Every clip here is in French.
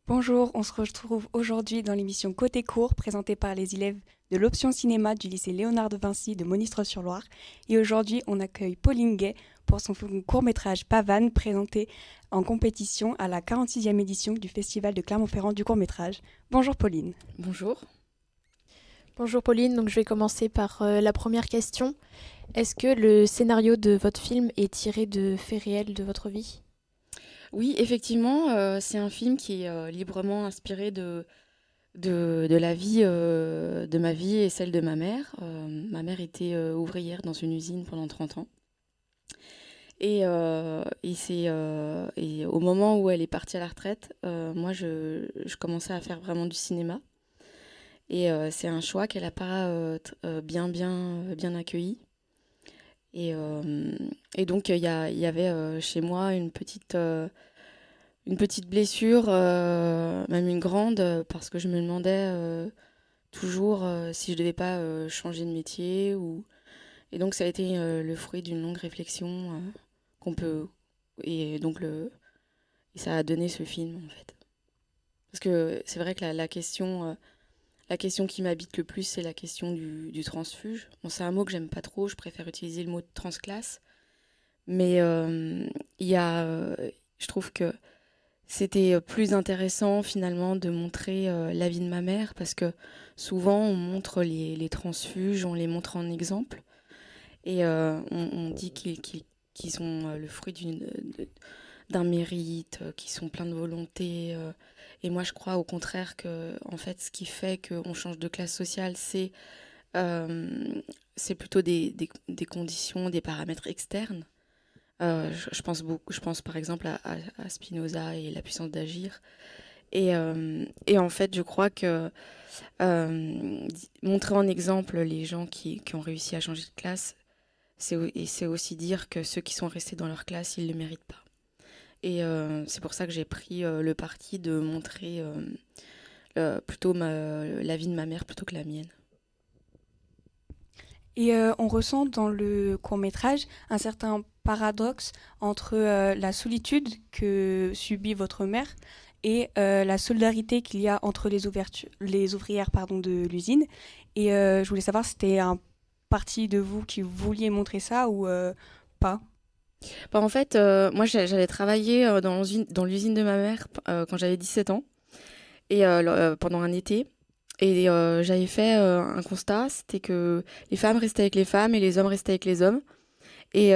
Bonjour, on se retrouve aujourd'hui dans l'émission Côté court présentée par les élèves de l'option cinéma du lycée Léonard de Vinci de Monistrol-sur-Loire. Et aujourd'hui, on accueille Pauline Gay pour son court-métrage Pavane présenté en compétition à la 46e édition du Festival de Clermont-Ferrand du court-métrage. Bonjour Pauline. Bonjour. Bonjour Pauline, donc je vais commencer par la première question. Est-ce que le scénario de votre film est tiré de faits réels de votre vie? Oui, effectivement, c'est un film qui est librement inspiré de la vie, de ma vie et celle de ma mère. Ma mère était ouvrière dans une usine pendant 30 ans. Et au moment où elle est partie à la retraite, moi, je commençais à faire vraiment du cinéma. Et c'est un choix qu'elle n'a pas bien accueilli. Et, euh, et donc, il y avait chez moi une petite blessure, même une grande, parce que je me demandais toujours si je devais pas changer de métier. Et donc, ça a été le fruit d'une longue réflexion qu'on peut. Et donc, et ça a donné ce film, en fait. Parce que c'est vrai que la question qui m'habite le plus, c'est la question du transfuge. Bon, c'est un mot que j'aime pas trop, je préfère utiliser le mot transclasse. Mais je trouve que c'était plus intéressant finalement de montrer la vie de ma mère parce que souvent on montre les transfuges, on les montre en exemple et on dit qu'ils sont le fruit d'un mérite, qu'ils sont pleins de volonté. Et moi je crois au contraire que en fait ce qui fait qu'on change de classe sociale, euh, c'est plutôt des conditions, des paramètres externes. Je pense par exemple à Spinoza et la puissance d'agir. Et en fait, je crois que montrer en exemple les gens qui ont réussi à changer de classe, c'est aussi dire que ceux qui sont restés dans leur classe, ils ne le méritent pas. Et c'est pour ça que j'ai pris le parti de montrer plutôt la vie de ma mère plutôt que la mienne. Et on ressent dans le court-métrage un certain paradoxe entre la solitude que subit votre mère et la solidarité qu'il y a entre les ouvrières de l'usine. Et je voulais savoir si c'était un parti de vous qui vouliez montrer ça ou pas. Bah, en fait, moi j'avais travaillé dans l'usine de ma mère quand j'avais 17 ans et pendant un été. Et j'avais fait un constat, c'était que les femmes restaient avec les femmes et les hommes restaient avec les hommes. Et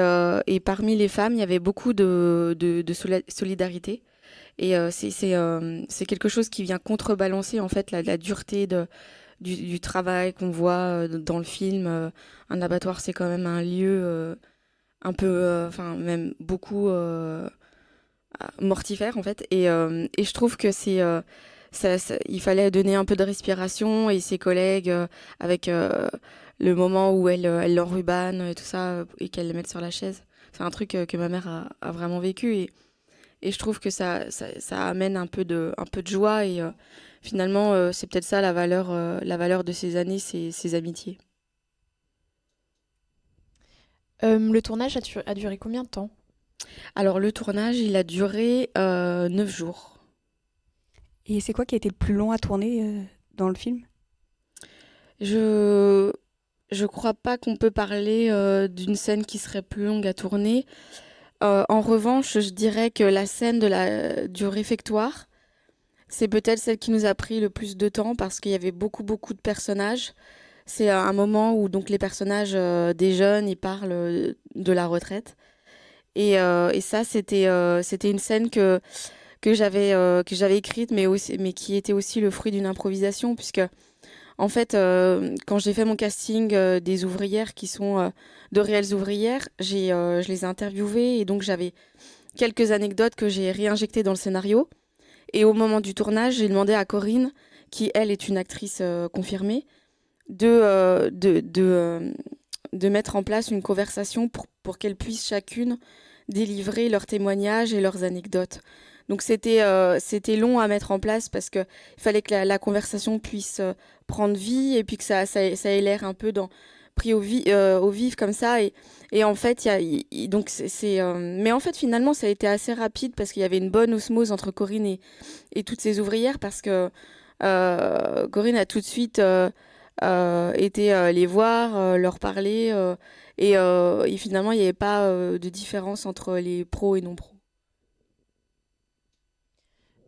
parmi les femmes, il y avait beaucoup de solidarité. Et c'est quelque chose qui vient contrebalancer en fait la dureté du travail qu'on voit dans le film. Un abattoir, c'est quand même un lieu un peu, enfin même beaucoup mortifère en fait. Et je trouve que il fallait donner un peu de respiration et ses collègues avec le moment où elle l'enrubane et tout ça et qu'elle le mette sur la chaise. C'est un truc que ma mère a vraiment vécu et je trouve que ça amène un peu de joie et finalement c'est peut-être ça la valeur de ces années, ces amitiés. Le tournage a duré combien de temps? Alors le tournage il a duré 9 jours. Et c'est quoi qui a été le plus long à tourner dans le film? Je je crois pas qu'on peut parler d'une scène qui serait plus longue à tourner. En revanche, je dirais que la scène du réfectoire, c'est peut-être celle qui nous a pris le plus de temps parce qu'il y avait beaucoup de personnages. C'est un moment où donc les personnages des jeunes, ils parlent de la retraite. Et ça, c'était une scène que j'avais écrite, mais qui était aussi le fruit d'une improvisation, puisque en fait, quand j'ai fait mon casting des ouvrières qui sont de réelles ouvrières, je les ai interviewées et donc j'avais quelques anecdotes que j'ai réinjectées dans le scénario. Et au moment du tournage, j'ai demandé à Corinne, qui elle est une actrice confirmée, de, euh, de, de, euh, de mettre en place une conversation pour qu'elles puissent chacune délivrer leurs témoignages et leurs anecdotes. Donc c'était long à mettre en place parce que il fallait que la conversation puisse prendre vie et puis que ça ait l'air un peu pris au vif comme ça. Et en fait, donc mais en fait, finalement, ça a été assez rapide parce qu'il y avait une bonne osmose entre Corinne et toutes ces ouvrières parce que Corinne a tout de suite été les voir, leur parler. Et finalement, il n'y avait pas de différence entre les pros et non-pros.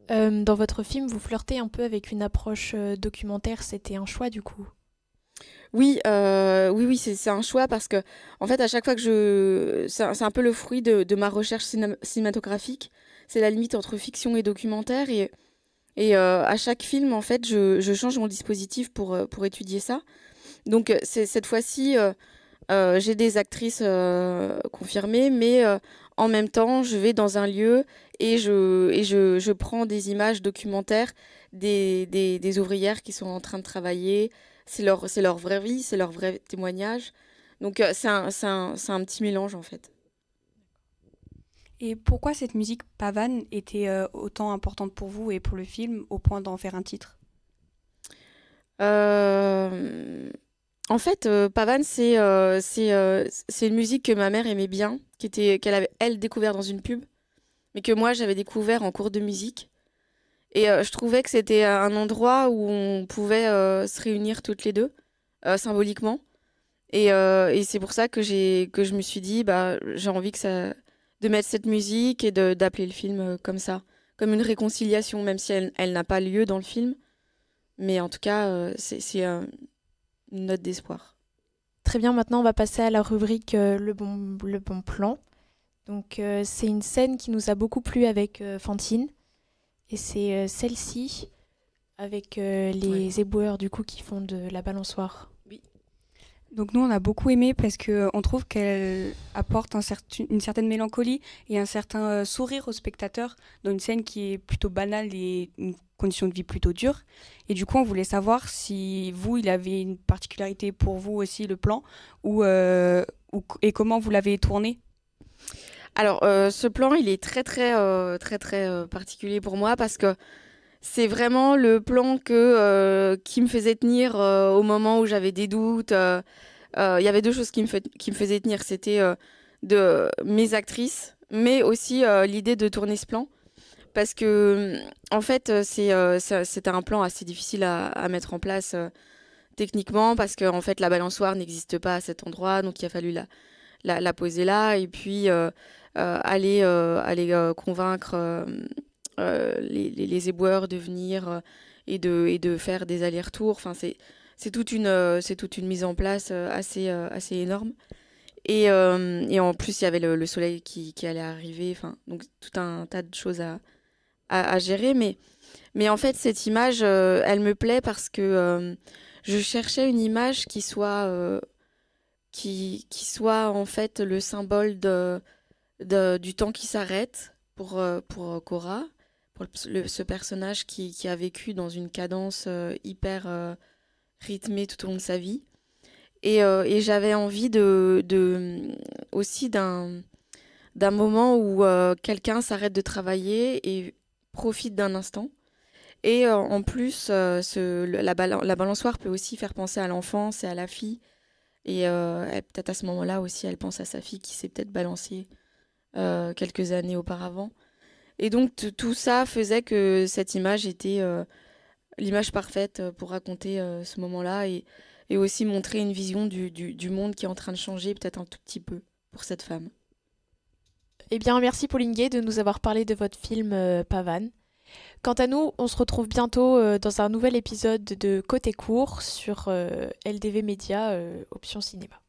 Dans votre film, vous flirtez un peu avec une approche documentaire. C'était un choix du coup. Oui, oui, c'est un choix parce que, en fait, à chaque fois que c'est un peu le fruit de ma recherche cinématographique. C'est la limite entre fiction et documentaire. Et à chaque film, en fait, je change mon dispositif pour étudier ça. Donc, cette fois-ci, j'ai des actrices confirmées, mais en même temps, je vais dans un lieu et je prends des images documentaires des ouvrières qui sont en train de travailler. C'est leur vraie vie, c'est leur vrai témoignage. Donc, c'est un petit mélange, en fait. Et pourquoi cette musique pavane était autant importante pour vous et pour le film au point d'en faire un titre? Euh, En fait, pavane, c'est une musique que ma mère aimait bien, qu'elle avait, elle, découvert dans une pub, mais que moi, j'avais découvert en cours de musique. Et je trouvais que c'était un endroit où on pouvait se réunir toutes les deux, symboliquement. Et c'est pour ça que je me suis dit, bah, j'ai envie de mettre cette musique et d'appeler le film comme ça, comme une réconciliation, même si elle n'a pas lieu dans le film. Mais en tout cas, c'est une note d'espoir. Très bien, maintenant on va passer à la rubrique le bon plan. Donc c'est une scène qui nous a beaucoup plu avec Fantine. Et c'est celle-ci avec les éboueurs du coup qui font de la balançoire. Oui. Donc nous, on a beaucoup aimé parce que on trouve qu'elle apporte une certaine mélancolie et un certain sourire au spectateur dans une scène qui est plutôt banale et une condition de vie plutôt dure. Et du coup, on voulait savoir si vous, il avait une particularité pour vous aussi, le plan, et comment vous l'avez tourné. Alors, ce plan, il est très, très, très, très particulier pour moi parce que c'est vraiment le plan qui me faisait tenir au moment où j'avais des doutes. Il y avait deux choses qui me faisaient tenir. C'était de mes actrices, mais aussi l'idée de tourner ce plan. Parce que, en fait, c'était un plan assez difficile à mettre en place techniquement parce que, en fait, la balançoire n'existe pas à cet endroit. Donc, il a fallu la poser là et puis aller convaincre les éboueurs de venir et de faire des allers-retours. Enfin, c'est toute une mise en place assez énorme. Et en plus, il y avait le soleil qui allait arriver. Enfin, donc, tout un tas de choses à gérer. Mais en fait, cette image, elle me plaît parce que je cherchais une image qui soit en fait le symbole du temps qui s'arrête pour Cora, pour ce personnage qui a vécu dans une cadence hyper rythmée tout au long de sa vie. Et j'avais envie aussi d'un moment où quelqu'un s'arrête de travailler et profite d'un instant. Et en plus, la balançoire peut aussi faire penser à l'enfance et à la fille. Et peut-être à ce moment-là aussi, elle pense à sa fille qui s'est peut-être balancée quelques années auparavant. Et donc tout ça faisait que cette image était l'image parfaite pour raconter ce moment-là et aussi montrer une vision du monde qui est en train de changer peut-être un tout petit peu pour cette femme. Eh bien, merci Pauline Gay de nous avoir parlé de votre film Pavane. Quant à nous, on se retrouve bientôt dans un nouvel épisode de Côté Court sur LDV Média, Option Cinéma.